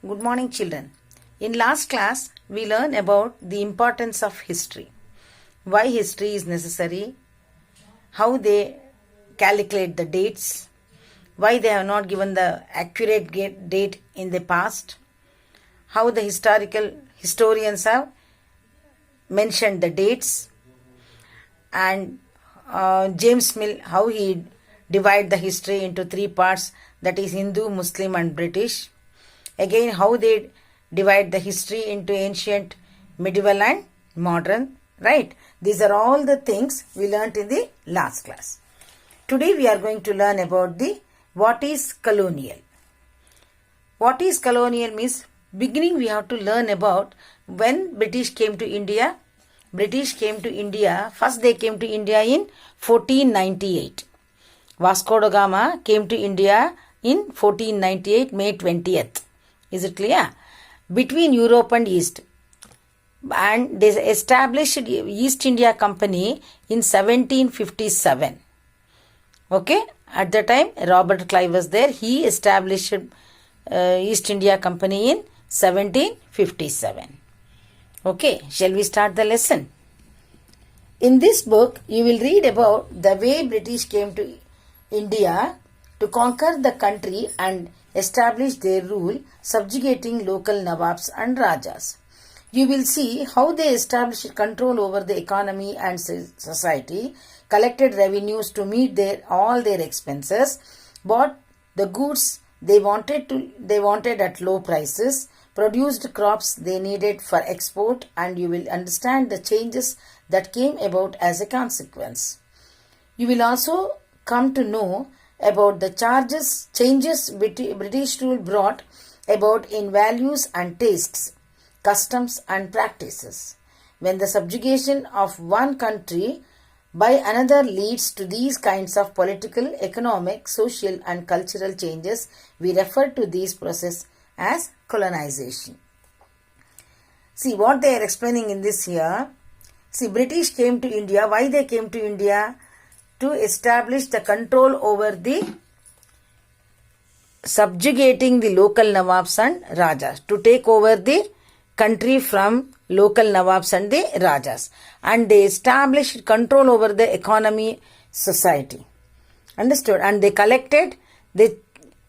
Good morning, children. In last class, we learned about the importance of history, why history is necessary, how they calculate the dates, why they have not given the accurate date in the past, how the historians have mentioned the dates, and James Mill, how he divide the history into three parts, that is Hindu, Muslim and British. Again, how they divide the history into ancient, medieval and modern, right? These are all the things we learnt in the last class. Today we are going to learn about the what is colonial. What is colonial means, beginning we have to learn about when British came to India. British came to India, first they came to India in 1498. Vasco da Gama came to India in 1498, May 20th. Is it clear? Between Europe and East. And they established East India Company in 1757. Okay? At the time, Robert Clive was there. He established East India Company in 1757. Okay, shall we start the lesson? In this book, you will read about the way British came to India to conquer the country and establish their rule, subjugating local Nawabs and Rajas. You will see how they established control over the economy and society, collected revenues to meet all their expenses, bought the goods they wanted at low prices, produced crops they needed for export, and you will understand the changes that came about as a consequence. You will also come to know about the changes British rule brought about in values and tastes, customs and practices. When the subjugation of one country by another leads to these kinds of political, economic, social and cultural changes, we refer to these process as colonization. See what they are explaining in this here. See, British came to India. Why they came to India? To establish the control over the subjugating the local Nawabs and Rajas, to take over the country from local Nawabs and the Rajas, and they established control over the economy, society. Understood? And they collected the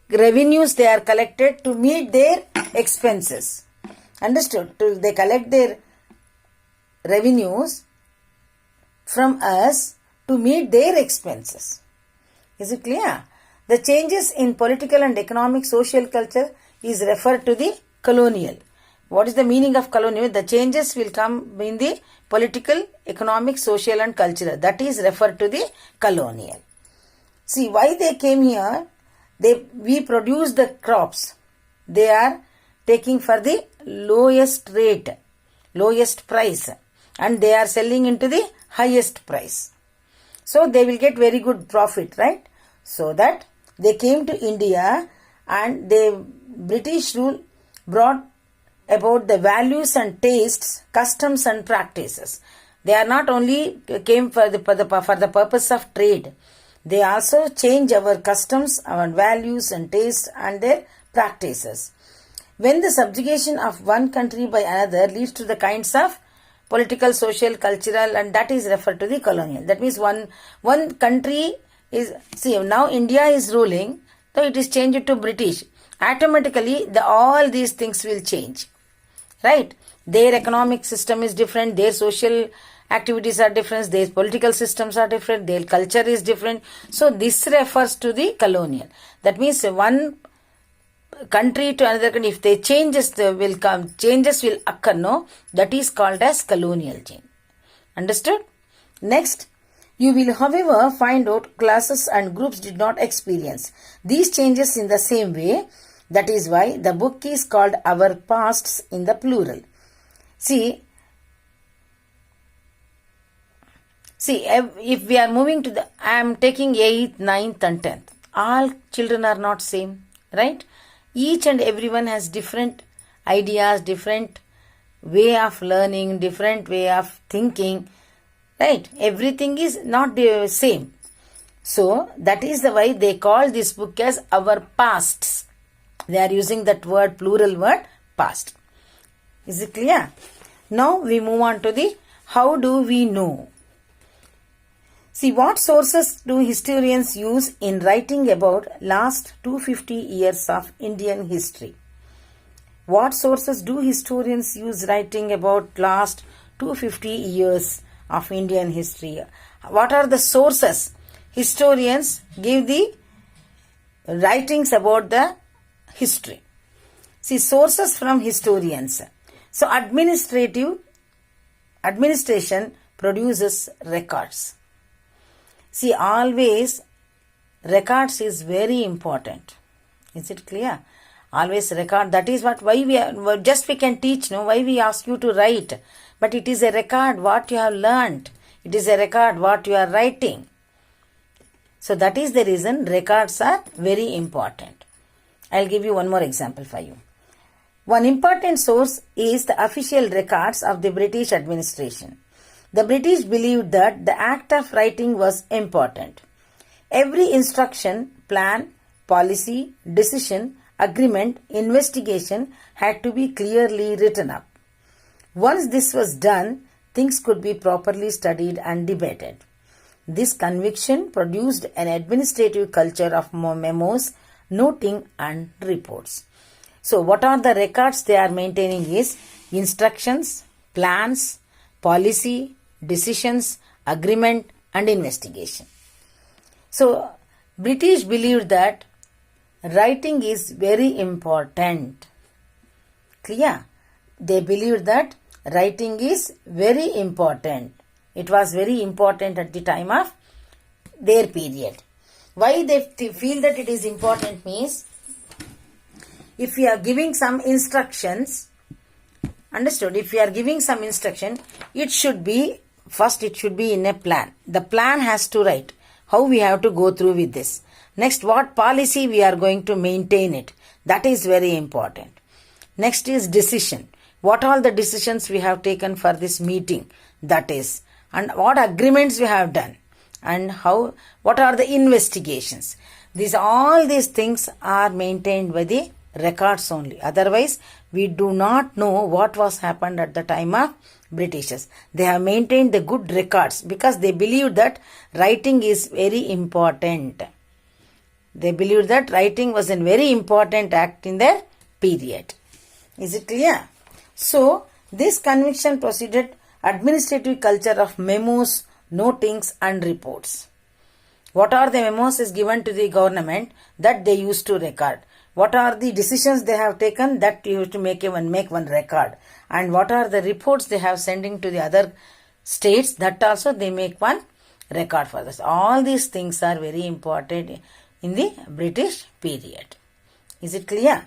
revenues they are collected to meet their expenses. Understood? They collect their revenues from us to meet their expenses. Is it clear? The changes in political and economic social culture is referred to the colonial. What is the meaning of colonial? The changes will come in the political, economic, social and cultural. That is referred to the colonial. See, why they came here? We produce the crops. They are taking for the lowest rate, lowest price, and they are selling into the highest price. So they will get very good profit, right? So that they came to India, and the British rule brought about the values and tastes, customs and practices. They are not only came for the purpose of trade. They also change our customs, our values and tastes and their practices. When the subjugation of one country by another leads to the kinds of political, social, cultural, and that is referred to the colonial. That means one country is, see now India is ruling, so it is changed to British. Automatically all these things will change. Right? Their economic system is different, their social activities are different, their political systems are different, their culture is different. So this refers to the colonial. That means one country to another country, if they changes will occur, no? That is called as colonial change. Understood? Next, you will however find out classes and groups did not experience these changes in the same way. That is why the book is called Our Pasts in the plural. See, if we are moving to I am taking 8th, 9th and 10th. All children are not same, right? Each and everyone has different ideas, different way of learning, different way of thinking, right? Everything is not the same. So, that is the why they call this book as Our Pasts. They are using that word, plural word, past. Is it clear? Now we move on to the how do we know. See, what sources do historians use in writing about last 250 years of Indian history? What sources do historians use writing about last 250 years of Indian history? What are the sources? Historians give the writings about the history. See, sources from historians. So, administration produces records. See, always records is very important. Is it clear? Always record. That is what why we can teach, no? Why we ask you to write. But it is a record what you have learnt. It is a record what you are writing. So that is the reason records are very important. I'll give you one more example for you. One important source is the official records of the British administration. The British believed that the act of writing was important. Every instruction, plan, policy, decision, agreement, investigation had to be clearly written up. Once this was done, things could be properly studied and debated. This conviction produced an administrative culture of memos, noting and reports. So what are the records they are maintaining is instructions, plans, policy, decisions, agreement and investigation. So British believed that writing is very important. Clear? They believed that writing is very important. It was very important at the time of their period. Why they feel that it is important means, if we are giving some instructions, understood, if we are giving some instruction, it should be in a plan. The plan has to write how we have to go through with this. Next, what policy we are going to maintain it. That is very important. Next is decision. What all the decisions we have taken for this meeting, that is. And what agreements we have done. And what are the investigations. All these things are maintained by the records only. Otherwise, we do not know what was happened at the time of Britishers. They have maintained the good records because they believed that writing is very important. They believed that writing was a very important act in their period. Is it clear? So, this conviction proceeded administrative culture of memos, notings and reports. What are the memos is given to the government that they used to record. What are the decisions they have taken that you have to make one record. And what are the reports they have sending to the other states, that also they make one record for this. All these things are very important in the British period. Is it clear?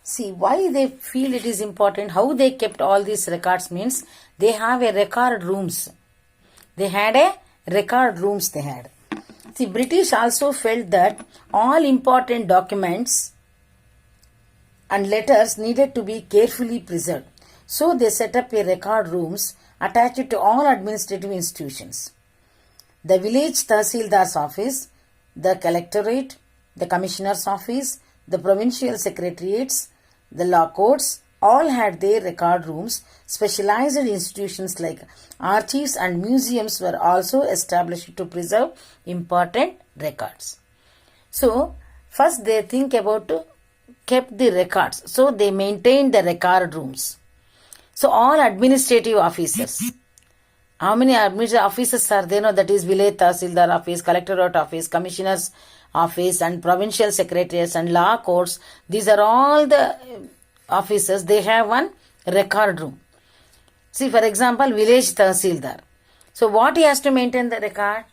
See, why they feel it is important, how they kept all these records means, they have a record rooms. They had a record rooms they had. See, British also felt that all important documents and letters needed to be carefully preserved. So they set up a record rooms attached to all administrative institutions. The village Tahsildar's office, the collectorate, the commissioner's office, the provincial secretariats, the law courts, all had their record rooms. Specialized institutions like archives and museums were also established to preserve important records. So, first they think about kept the records. So, they maintained the record rooms. So, all administrative officers. How many administrative officers are there? No, that is village Tahsildar office, collectorate office, commissioner's office and provincial secretariats and law courts. These are all the officers. They have one record room. See, for example, village Tahsildar. So, what he has to maintain the record?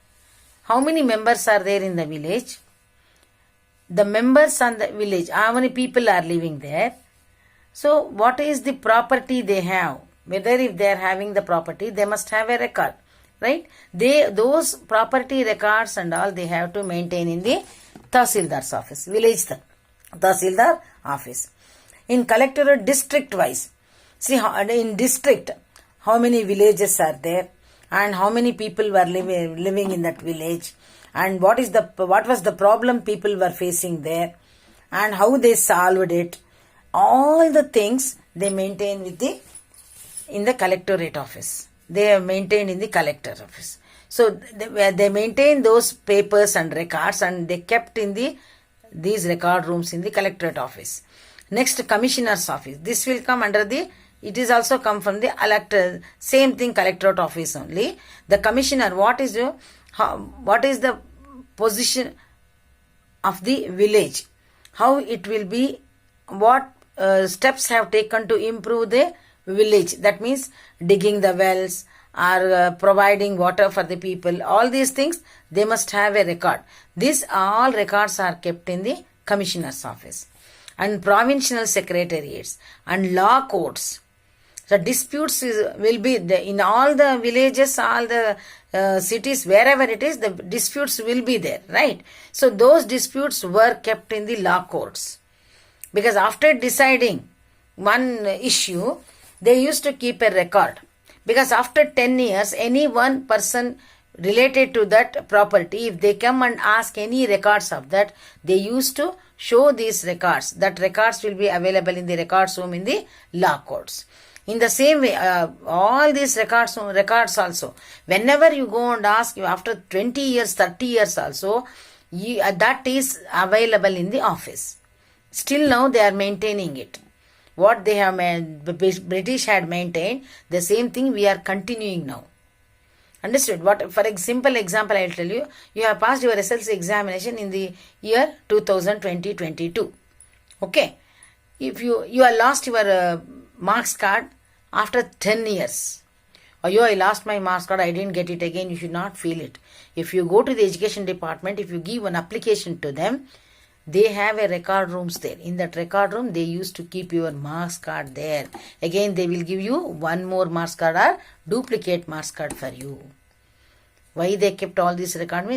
How many members are there in the village? The members on the village, how many people are living there? So, what is the property they have? Whether if they are having the property, they must have a record, right? Those property records and all they have to maintain in the Tahsildar's office, village Tahsildar office. In collectorate district wise, see in district, how many villages are there? and how many people were living in that village, and what was the problem people were facing there, and how they solved it. All the things they maintain in the collectorate office. They are maintained in the collector office. So they maintain those papers and records, and they kept in these record rooms in the collectorate office. Next, commissioner's office. This will come under it is also come from the elector, same thing, collectorate office only. The commissioner, what is the position of the village? How it will be, what steps have taken to improve the village. That means digging the wells or providing water for the people. All these things, they must have a record. These all records are kept in the commissioner's office. And provincial secretariats and law courts. The disputes will be in all the villages, all the cities, wherever it is, the disputes will be there, right? So those disputes were kept in the law courts. Because after deciding one issue, they used to keep a record. Because after 10 years, any one person related to that property, if they come and ask any records of that, they used to show these records. That records will be available in the records room in the law courts. In the same way, all these records also, whenever you go and ask, you after 20 years, 30 years also, that is available in the office. Still now they are maintaining it. What they have British had maintained, the same thing we are continuing now. Understood? For a simple example, I will tell you. You have passed your SLC examination in the year 2020-22. Okay. If you are lost your marks card after 10 years. I lost my marks card, I didn't get it again. You should not feel it. If you go to the education department, if you give an application to them, they have a record rooms there. In that record room, they used to keep your marks card there. Again, they will give you one more marks card or duplicate marks card for you. Why they kept all these records?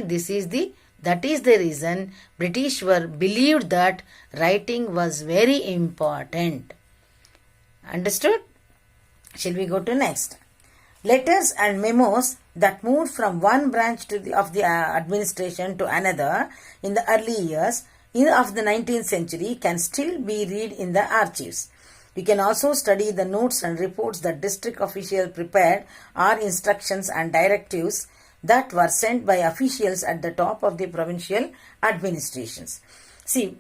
That is the reason British believed that writing was very important. Understood? Shall we go to next? Letters and memos that moved from one branch of the administration to another in the early years of the 19th century can still be read in the archives. You can also study the notes and reports that district officials prepared or instructions and directives that were sent by officials at the top of the provincial administrations. See,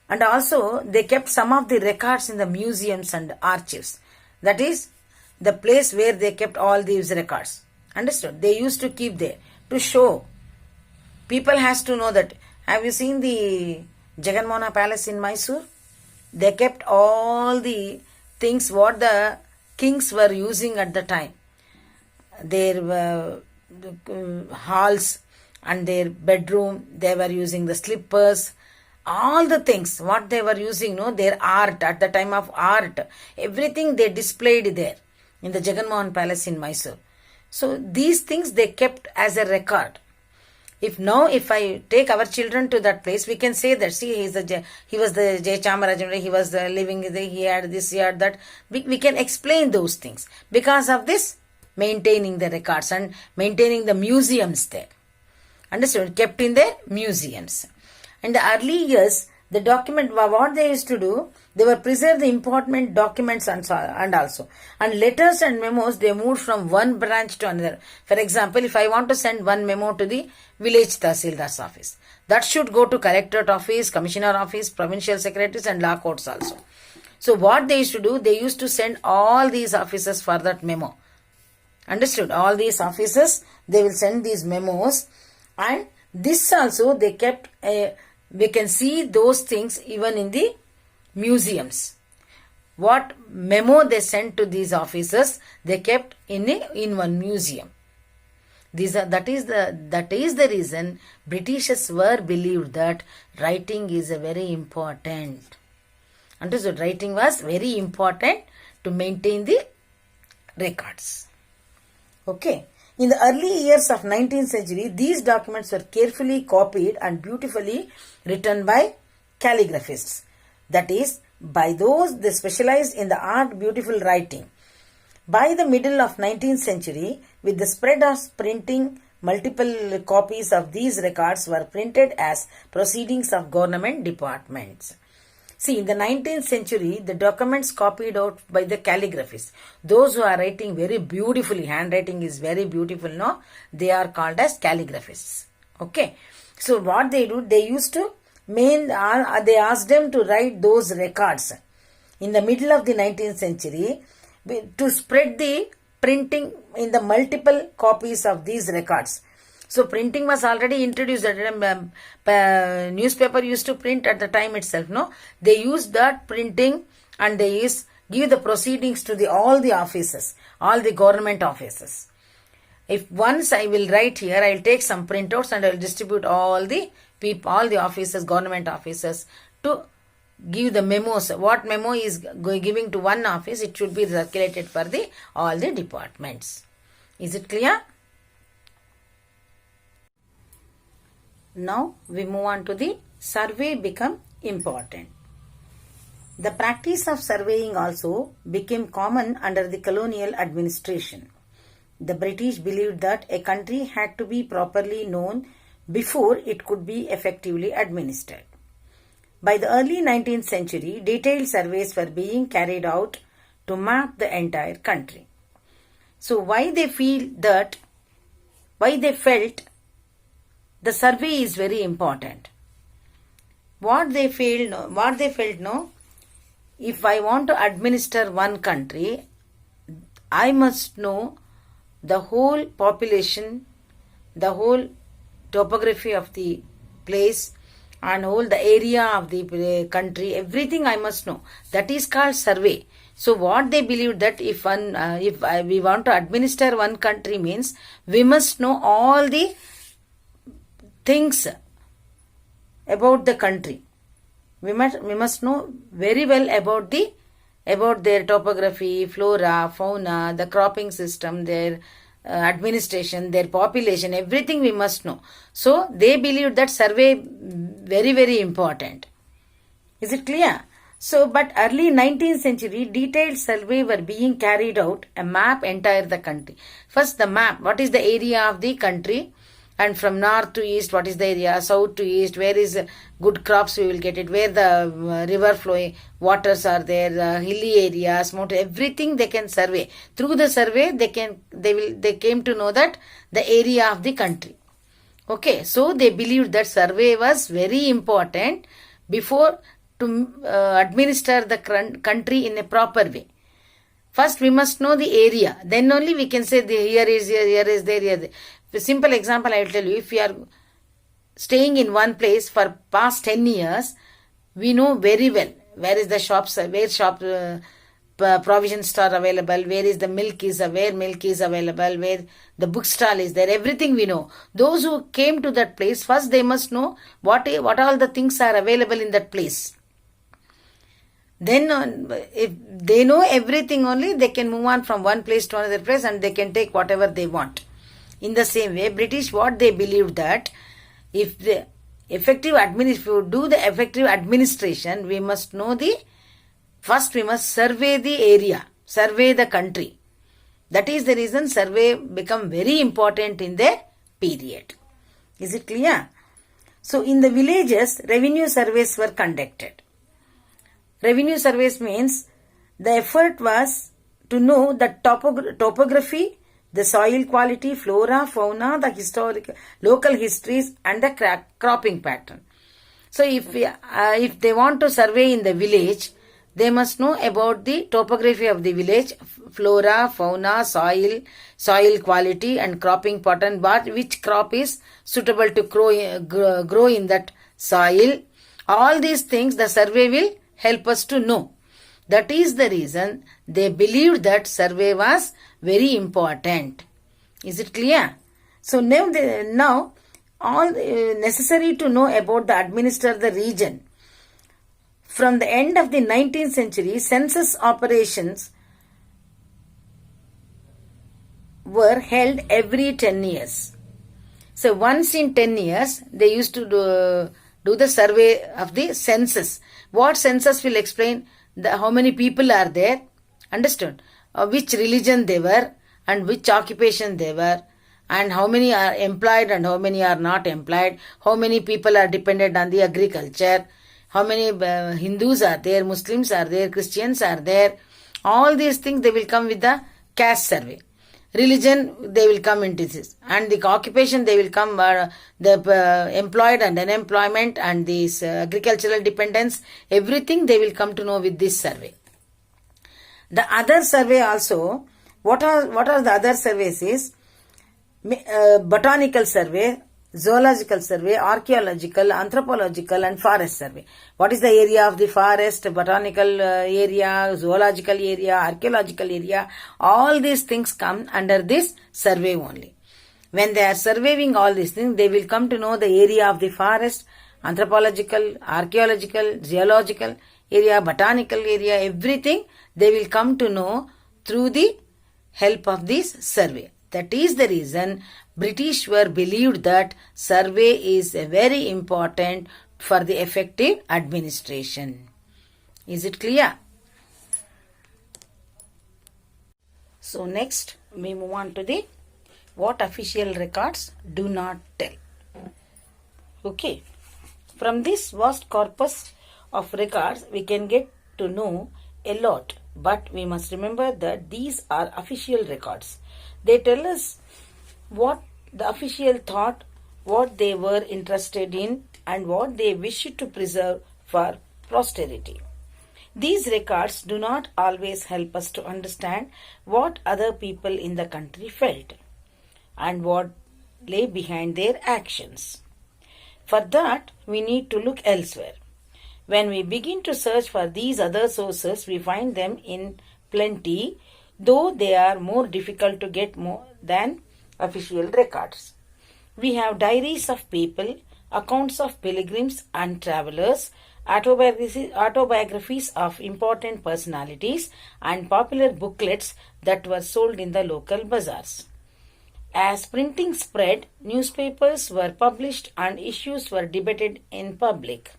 and also they kept some of the records in the museums and archives. That is the place where they kept all these records. Understood? They used to keep there to show. People has to know that. Have you seen the Jagan Mohana Palace in Mysore? They kept all the things what the kings were using at the time. Their halls and their bedroom, they were using the slippers, all the things what they were using, their art at the time of art, everything they displayed there in the Jagan Mohan Palace in Mysore. So these things they kept as a record. If I take our children to that place, we can say that, see, he was the Jay Chamarajamari, he was living there, he had this, he had that. We can explain those things because of this maintaining the records and maintaining the museums there. Understood? Kept in their museums. In the early years, the document, what they used to do, they were preserve the important documents and also. And letters and memos, they moved from one branch to another. For example, if I want to send one memo to the village Tahsildar's office, that should go to collectorate office, commissioner office, provincial secretaries and law courts also. So what they used to do, they used to send all these offices for that memo. Understood? All these offices, they will send these memos, and this also they kept, we can see those things even in the museums. What memo they sent to these offices, they kept in one museum. That is the reason Britishers were believed that writing is a very important. Understood? Writing was very important to maintain the records. Okay. In the early years of 19th century, these documents were carefully copied and beautifully written by calligraphists. That is, by those they specialized in the art beautiful writing. By the middle of 19th century, With the spread of printing, multiple copies of these records were printed as proceedings of government departments. See, in the 19th century, the documents copied out by the calligraphists, those who are writing very beautifully, handwriting is very beautiful, no? They are called as calligraphists. Okay. So what they do, they used to they asked them to write those records in the middle of the 19th century to spread the printing in the multiple copies of these records. So printing was already introduced. Newspaper used to print at the time itself. No, they used that printing and they give the proceedings to all the offices, all the government offices. If once I will write here, I will take some printouts and I will distribute all the people, all the offices, government offices, to give the memos. What memo is giving to one office, it should be circulated for all the departments. Is it clear? Now we move on to the survey become important. The practice of surveying also became common under the colonial administration. The British believed that a country had to be properly known before it could be effectively administered. By the early 19th century, detailed surveys were being carried out to map the entire country. So why they felt the survey is very important. What they felt, no, if I want to administer one country, I must know the whole population, the whole topography of the place, and whole the area of the country, everything I must know. That is called survey. So what they believed that if we want to administer one country means we must know all the things about the country. We must know very well about their topography, flora, fauna, the cropping system, their administration, their population, everything we must know. So they believed that survey very, very important. Is it clear? So, but early 19th century, detailed survey were being carried out, a map entire the country. First the map, what is the area of the country? And from north to east, what is the area? South to east, where is good crops we will get it? Where the river flowing waters are there, the hilly areas, everything they can survey. Through the survey, they came to know that the area of the country. Okay, so they believed that survey was very important before to administer the country in a proper way. First, we must know the area. Then only we can say here is there. A simple example I will tell you. If we are staying in one place for past 10 years, we know very well where is the shops, provision store available, where is the milk is available, where the bookstall is there, everything we know. Those who came to that place, first they must know what all the things are available in that place. Then if they know everything only, they can move on from one place to another place and they can take whatever they want. In the same way, British, what they believed that if you do the effective administration, we must know first we must survey the area, survey the country. That is the reason survey become very important in their period. Is it clear? So in the villages, revenue surveys were conducted. Revenue surveys means the effort was to know the topography, the soil quality, flora, fauna, the local histories and the cropping pattern. So if they want to survey in the village, they must know about the topography of the village, flora, fauna, soil quality and cropping pattern, which crop is suitable to grow in that soil. All these things the survey will help us to know. That is the reason they believed that survey was very important. Is it clear? So now all necessary to know about the administer the region. From the end of the 19th century, census operations were held every 10 years. So once in 10 years, they used to do the survey of the census. What census will explain how many people are there, understood, which religion they were, and which occupation they were, and how many are employed and how many are not employed, how many people are dependent on the agriculture, how many Hindus are there, Muslims are there, Christians are there. All these things they will come with the caste survey. Religion they will come into this, and the occupation they will come the employed and unemployment and this agricultural dependence, everything they will come to know with this survey. The other survey also, what are the other surveys is botanical survey, zoological survey, archaeological, anthropological and forest survey. What is the area of the forest, botanical area, zoological area, archaeological area? All these things come under this survey only. When they are surveying all these things, they will come to know the area of the forest, anthropological, archaeological, geological area, botanical area, everything they will come to know through the help of this survey. That is the reason British were believed that survey is very important for the effective administration. Is it clear? So next we move on to the what official records do not tell. Okay. From this vast corpus of records we can get to know a lot, but we must remember that these are official records. They tell us what the official thought, what they were interested in, and what they wished to preserve for posterity. These records do not always help us to understand what other people in the country felt and what lay behind their actions. For that, we need to look elsewhere. When we begin to search for these other sources, we find them in plenty, though they are more difficult to get than official records. We have diaries of people, accounts of pilgrims and travelers, autobiographies of important personalities, and popular booklets that were sold in the local bazaars. As printing spread, newspapers were published and issues were debated in public.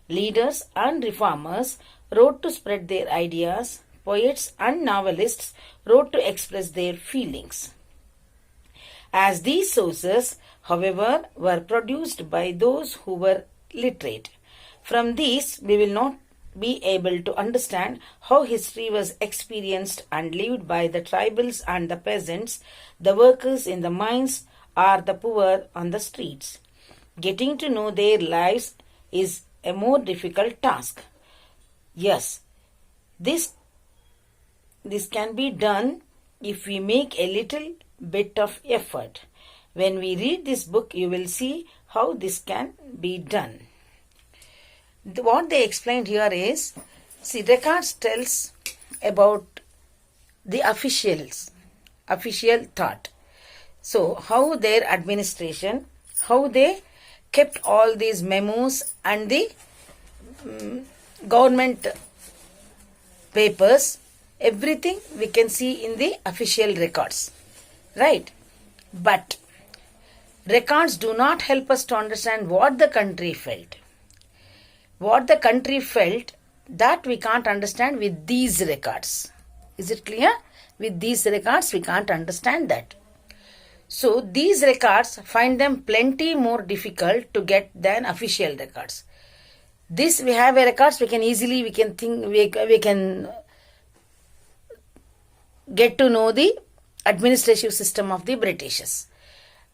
Leaders and reformers wrote to spread their ideas. Poets and novelists wrote to express their feelings. As these sources, however, were produced by those who were literate, from these we will not be able to understand how history was experienced and lived by the tribals and the peasants, the workers in the mines, or the poor on the streets. Getting to know their lives is a more difficult task. Yes, this can be done if we make a little bit of effort. When we read this book, you will see how this can be done. What they explained here is, see, records tells about the official thought. So, how their administration, how they kept all these memos and the government papers, everything we can see in the official records, right? But records do not help us to understand what the country felt. What the country felt, that we can't understand with these records. Is it clear? With these records we can't understand that. So these records, find them plenty more difficult to get than official records. This we have a records, we can get to know the administrative system of the Britishers.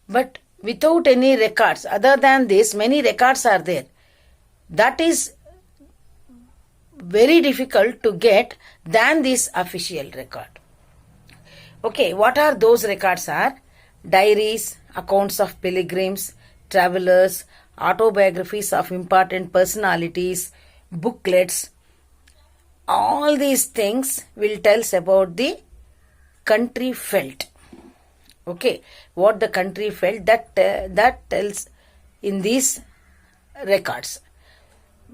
But without any records, other than this, many records are there. That is very difficult to get than this official record. Okay, what are those records are? Diaries, accounts of pilgrims, travelers, autobiographies of important personalities, booklets. All these things will tell us about the country felt. Okay, what the country felt, that tells in these records.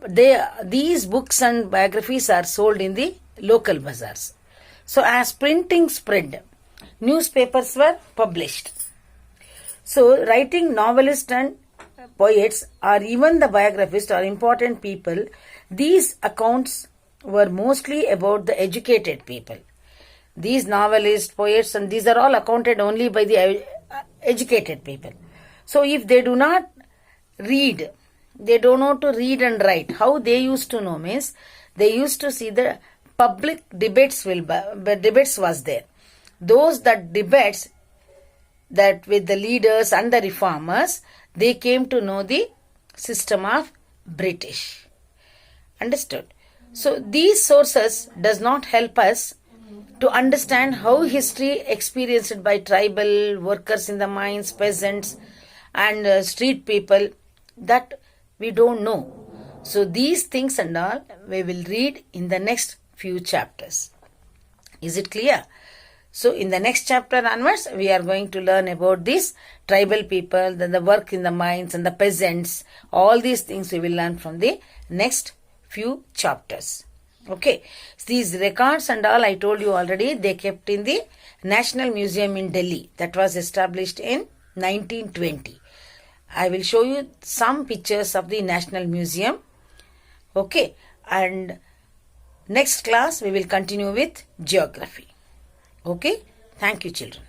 These books and biographies are sold in the local bazaars. So as printing spread, newspapers were published. So writing novelists and poets or even the biographists or important people, these accounts were mostly about the educated people. these novelists, poets, and these are all accounted only by the educated people. So if they do not read, they don't know to read and write. How they used to know means they used to see the public debates debates was there. Those that debates that with the leaders and the reformers, they came to know the system of British. Understood? So these sources does not help us to understand how history experienced by tribal workers in the mines, peasants and street people, that we don't know. So these things and all we will read in the next few chapters. Is it clear? So in the next chapter onwards, we are going to learn about these tribal people, then the work in the mines and the peasants. All these things we will learn from the next few chapters. Okay. These records and all I told you already, they kept in the National Museum in Delhi. That was established in 1920. I will show you some pictures of the National Museum. Okay. And next class we will continue with geography. Okay. Thank you, children.